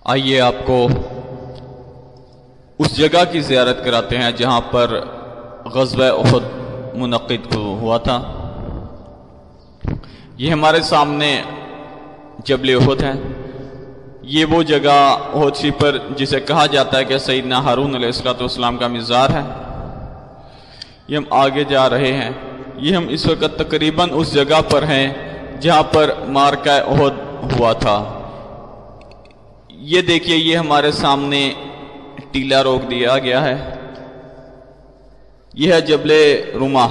آئیے آپ کو اس جگہ کی زیارت کراتے ہیں جہاں پر غزوہ احد منعقد ہوا تھا۔ یہ ہمارے سامنے جبل احد ہے۔ یہ وہ جگہ احد شریف پر جسے کہا جاتا ہے کہ سیدنا ہارون علیہ السلام کا مزار ہے۔ یہ ہم آگے جا رہے ہیں۔ یہ ہم اس وقت تقریباً اس جگہ پر ہیں جہاں پر معرکہ احد ہوا تھا۔ یہ دیکھیے، یہ ہمارے سامنے ٹیلا روک دیا گیا ہے۔ یہ ہے جبل رما،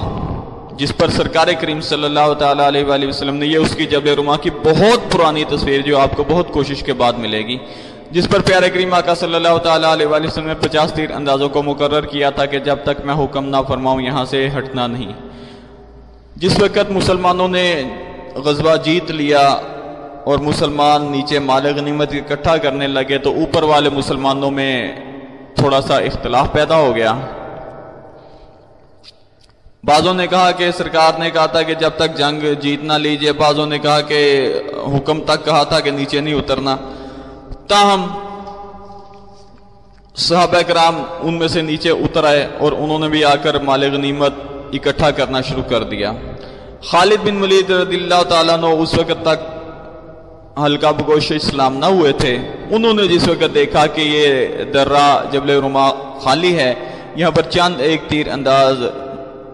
جس پر سرکار کریم صلی اللہ تعالیٰ علیہ وآلہ وسلم نے، یہ اس کی جبل رما کی بہت پرانی تصویر جو آپ کو بہت کوشش کے بعد ملے گی، جس پر پیارے کریم آقا صلی اللہ تعالیٰ علیہ وآلہ وسلم نے 50 تیر اندازوں کو مقرر کیا تھا کہ جب تک میں حکم نہ فرماؤں یہاں سے ہٹنا نہیں۔ جس وقت مسلمانوں نے غزوہ جیت لیا اور مسلمان نیچے مال غنیمت اکٹھا کرنے لگے تو اوپر والے مسلمانوں میں تھوڑا سا اختلاف پیدا ہو گیا۔ بعضوں نے کہا کہ سرکار نے کہا تھا کہ جب تک جنگ جیت نہ لیجئے، بعضوں نے کہا کہ حکم تک کہا تھا کہ نیچے نہیں اترنا۔ تاہم صحابہ کرام ان میں سے نیچے اتر آئے اور انہوں نے بھی آ کر مال غنیمت اکٹھا کرنا شروع کر دیا۔ خالد بن ولید رضی اللہ تعالیٰ عنہ اس وقت تک ہلکا بگوش اسلام نہ ہوئے تھے۔ انہوں نے جس وقت دیکھا کہ یہ درہ جبل رما خالی ہے، یہاں پر چند ایک تیر انداز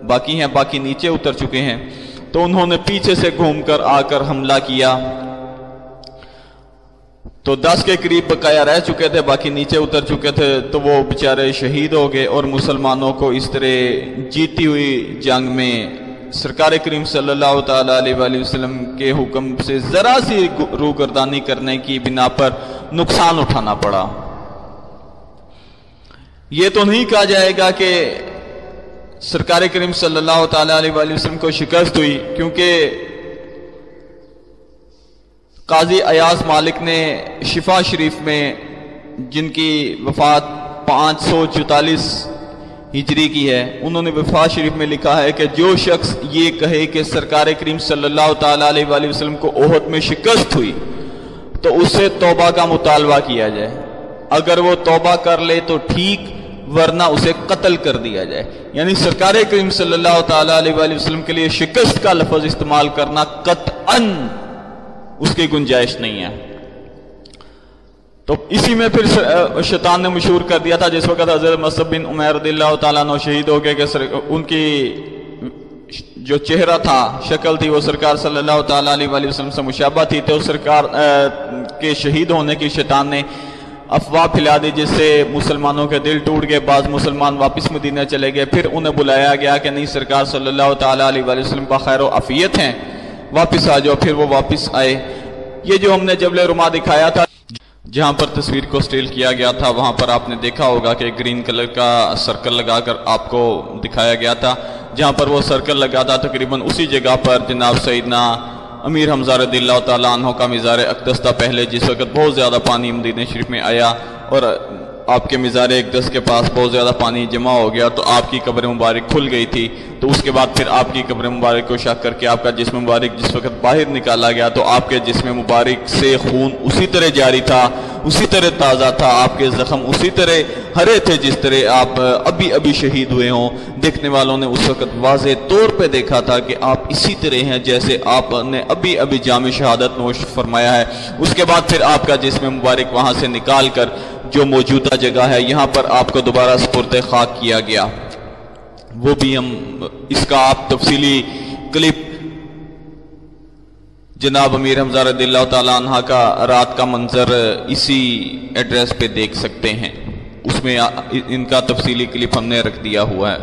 باقی ہیں، باقی نیچے اتر چکے ہیں، تو انہوں نے پیچھے سے گھوم کر آ کر حملہ کیا۔ تو 10 کے قریب بقایا رہ چکے تھے، باقی نیچے اتر چکے تھے، تو وہ بیچارے شہید ہو گئے اور مسلمانوں کو اس طرح جیتی ہوئی جنگ میں سرکار کریم صلی اللہ تعالیٰ علیہ وآلہ وسلم کے حکم سے ذرا سی روگردانی کرنے کی بنا پر نقصان اٹھانا پڑا۔ یہ تو نہیں کہا جائے گا کہ سرکار کریم صلی اللہ تعالیٰ علیہ وآلہ وسلم کو شکست ہوئی، کیونکہ قاضی ایاز مالک نے شفا شریف میں، جن کی وفات 544 ہجری کی ہے، انہوں نے وفا شریف میں لکھا ہے کہ جو شخص یہ کہے کہ سرکار کریم صلی اللہ تعالیٰ علیہ وآلہ وسلم کو احد میں شکست ہوئی تو اس سے توبہ کا مطالبہ کیا جائے، اگر وہ توبہ کر لے تو ٹھیک، ورنہ اسے قتل کر دیا جائے۔ یعنی سرکار کریم صلی اللہ تعالیٰ علیہ وآلہ وسلم کے لیے شکست کا لفظ استعمال کرنا قطعاً اس کی گنجائش نہیں ہے۔ تو اسی میں پھر شیطان نے مشہور کر دیا تھا، جس وقت حضرت مصعب بن عمیر رضی اللہ تعالیٰ عنہ شہید ہو گئے کہ ان کی جو چہرہ تھا، شکل تھی، وہ سرکار صلی اللہ تعالیٰ علیہ وآلہ وسلم سے مشابہ تھی، تو سرکار کے شہید ہونے کی شیطان نے افواہ پھیلا دی، جس سے مسلمانوں کے دل ٹوٹ گئے، بعض مسلمان واپس مدینہ چلے گئے۔ پھر انہیں بلایا گیا کہ نہیں، سرکار صلی اللہ تعالیٰ علیہ وآلہ وسلم کا خیر و عافیت ہیں، واپس آ جاؤ۔ پھر وہ واپس آئے۔ یہ جو ہم نے جبل رما دکھایا تھا، جہاں پر تصویر کو سٹیل کیا گیا تھا، وہاں پر آپ نے دیکھا ہوگا کہ گرین کلر کا سرکل لگا کر آپ کو دکھایا گیا تھا۔ جہاں پر وہ سرکل لگا تھا تقریباً اسی جگہ پر جناب سیدنا امیر حمزہ رضی اللہ تعالیٰ عنہ کا مزار اقدس تھا پہلے، جس وقت بہت زیادہ پانی مدینہ شریف میں آیا اور آپ کے مزار اقدس کے پاس بہت زیادہ پانی جمع ہو گیا، تو آپ کی قبر مبارک کھل گئی تھی۔ تو اس کے بعد پھر آپ کی قبر مبارک کو شق کر کے آپ کا جسم مبارک جس وقت باہر نکالا گیا، تو آپ کے جسم مبارک سے خون اسی طرح جاری تھا، اسی طرح تازہ تھا، آپ کے زخم اسی طرح ہرے تھے جس طرح آپ ابھی شہید ہوئے ہوں۔ دیکھنے والوں نے اس وقت واضح طور پہ دیکھا تھا کہ آپ اسی طرح ہیں جیسے آپ نے ابھی جام شہادت نوش فرمایا ہے۔ اس کے بعد پھر آپ کا جسم مبارک وہاں سے نکال کر جو موجودہ جگہ ہے یہاں پر آپ کو دوبارہ سپرد خاک کیا گیا۔ وہ بھی ہم اس کا آپ تفصیلی کلپ جناب امیر حمزہ رضی اللہ تعالیٰ عنہ کا رات کا منظر اسی ایڈریس پہ دیکھ سکتے ہیں، اس میں ان کا تفصیلی کلپ ہم نے رکھ دیا ہوا ہے۔